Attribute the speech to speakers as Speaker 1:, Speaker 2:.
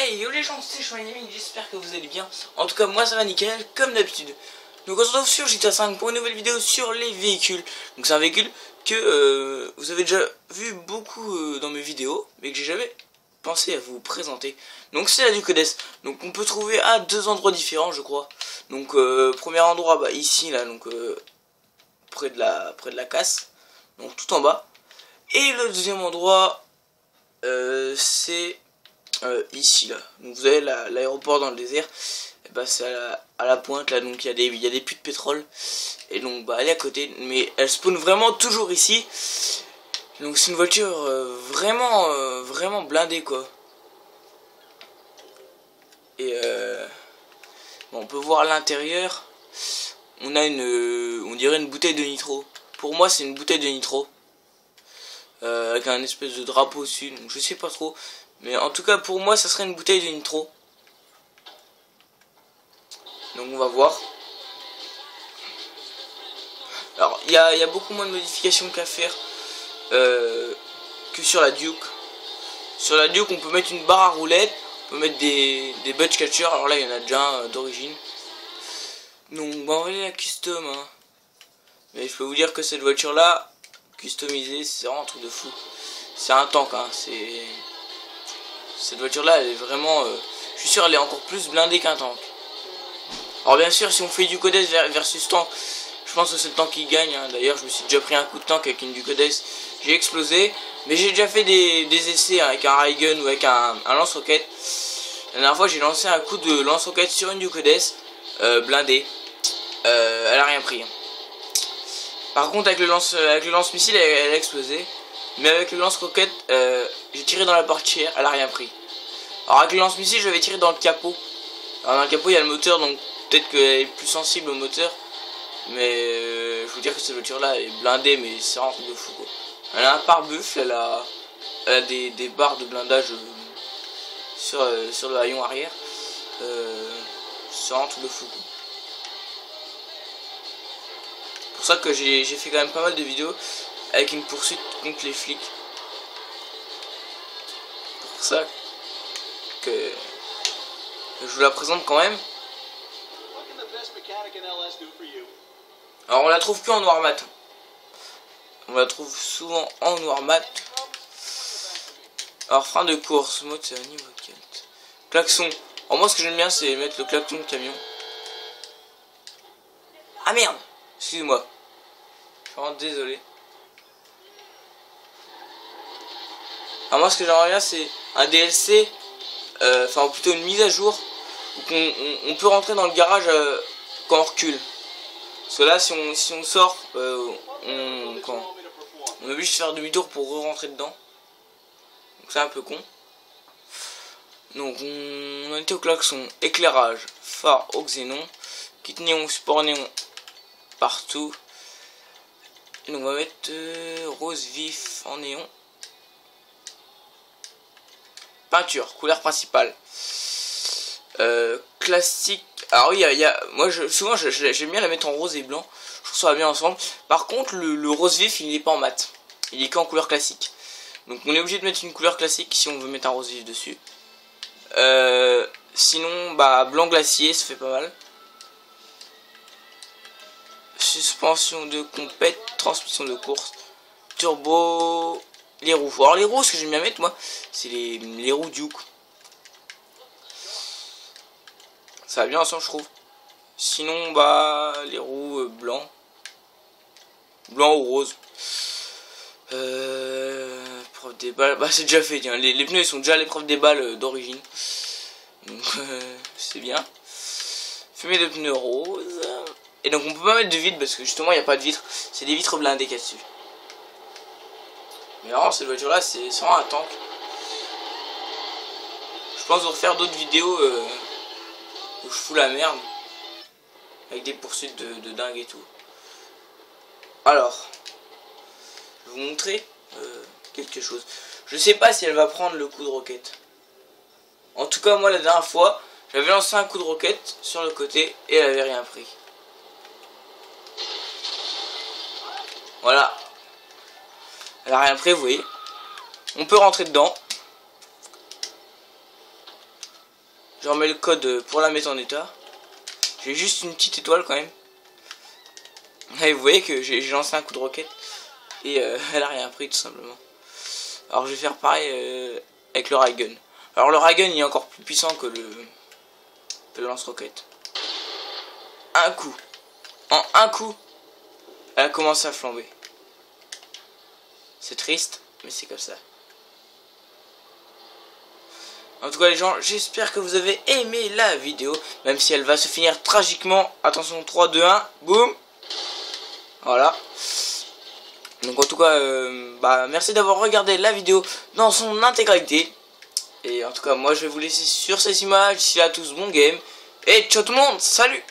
Speaker 1: Hey yo les gens, c'est Chouanami, j'espère que vous allez bien. En tout cas moi ça va nickel, comme d'habitude. Donc on se retrouve sur GTA 5 pour une nouvelle vidéo sur les véhicules. Donc c'est un véhicule que vous avez déjà vu beaucoup dans mes vidéos, mais que j'ai jamais pensé à vous présenter. Donc c'est la Duke S. Donc on peut trouver à deux endroits différents je crois. Donc premier endroit bah, ici là, donc près de la casse, donc tout en bas. Et le deuxième endroit c'est ici là. Donc vous avez l'aéroport dans le désert, et bah c'est à la pointe là, donc il y a des puits de pétrole, et donc bah elle est à côté, mais elle spawn vraiment toujours ici. Donc c'est une voiture vraiment blindée quoi. Et bon, on peut voir l'intérieur. On a on dirait une bouteille de nitro. Pour moi c'est une bouteille de nitro avec un espèce de drapeau dessus, donc je sais pas trop. Mais en tout cas pour moi ça serait une bouteille de nitro. Donc on va voir. Alors il y a beaucoup moins de modifications qu'à faire que sur la Duke. Sur la Duke on peut mettre une barre à roulettes, on peut mettre des budge catchers. Alors là il y en a déjà un d'origine. Donc bah, on va aller la custom hein. Mais je peux vous dire que cette voiture là customisée c'est vraiment un truc de fou. C'est un tank hein. Cette voiture là elle est vraiment je suis sûr elle est encore plus blindée qu'un tank. Alors bien sûr si on fait du Duke S versus tank, je pense que c'est le tank qui gagne hein. D'ailleurs je me suis déjà pris un coup de tank avec une Duke S, j'ai explosé. Mais j'ai déjà fait des essais hein, avec un ray gun ou avec un lance-roquette. La dernière fois j'ai lancé un coup de lance-roquette sur une Duke S blindée. Elle a rien pris hein. Par contre avec le lance-missile elle a explosé. Mais avec le lance-roquette j'ai tiré dans la portière, elle a rien pris. Alors avec le lance-missile je vais tirer dans le capot. Alors dans le capot il y a le moteur, donc peut-être qu'elle est plus sensible au moteur. Mais je veux dire que cette voiture là est blindée, mais c'est un truc de fou quoi. Elle a un pare-buffle, elle a des barres de blindage sur le haillon arrière. C'est un truc de fou quoi. C'est pour ça que j'ai fait quand même pas mal de vidéos avec une poursuite contre les flics. Pour ça que je vous la présente quand même. Alors on la trouve plus en noir mat. On la trouve souvent en noir mat. Alors frein de course, mode c'est un niveau 4. Klaxon. Alors moi ce que j'aime bien c'est mettre le klaxon de camion. Ah merde, excusez-moi. Je suis vraiment désolé. Alors moi ce que j'aimerais bien c'est un DLC, enfin plutôt une mise à jour, où on peut rentrer dans le garage quand on recule. Parce que là si on sort, on est obligé de faire demi-tour pour re-rentrer dedans. Donc c'est un peu con. Donc on en était au klaxon, éclairage, phare au xénon, kit néon, support néon partout. Et donc on va mettre rose vif en néon. Peinture, couleur principale. Classique. Alors oui, moi souvent j'aime bien la mettre en rose et blanc. Je trouve que ça va bien ensemble. Par contre le rose vif il n'est pas en mat. Il est qu'en couleur classique. Donc on est obligé de mettre une couleur classique si on veut mettre un rose vif dessus. Sinon bah blanc glacier ça fait pas mal. Suspension de compète, transmission de course, turbo, les roues. Alors les roues ce que j'aime bien mettre moi c'est les roues Duke. Ça va bien ensemble je trouve. Sinon bah les roues blanc ou rose. L'épreuve des balles, bah c'est déjà fait tiens. Les pneus ils sont déjà à l'épreuve des balles d'origine. Donc c'est bien. Fumée de pneus rose. Et donc on peut pas mettre de vitre parce que justement il n'y a pas de vitre. C'est des vitres blindées qu'il y a dessus. Mais alors cette voiture là c'est vraiment un tank. Je pense vous refaire d'autres vidéos où je fous la merde. Avec des poursuites de dingue et tout. Alors je vais vous montrer quelque chose. Je sais pas si elle va prendre le coup de roquette. En tout cas moi la dernière fois j'avais lancé un coup de roquette sur le côté et elle avait rien pris. Voilà. Elle a rien pris vous voyez. On peut rentrer dedans. Je remets le code pour la mettre en état. J'ai juste une petite étoile quand même. Et vous voyez que j'ai lancé un coup de roquette. Et elle a rien pris tout simplement. Alors je vais faire pareil avec le Raygun. Alors le Raygun il est encore plus puissant que le lance-roquette. Un coup. En un coup, elle a commencé à flamber. C'est triste, mais c'est comme ça. En tout cas les gens, j'espère que vous avez aimé la vidéo. Même si elle va se finir tragiquement. Attention, 3, 2, 1, boum. Voilà. Donc en tout cas, merci d'avoir regardé la vidéo dans son intégralité. Et en tout cas, moi je vais vous laisser sur ces images. D'ici là, tous bon game. Et ciao tout le monde, salut!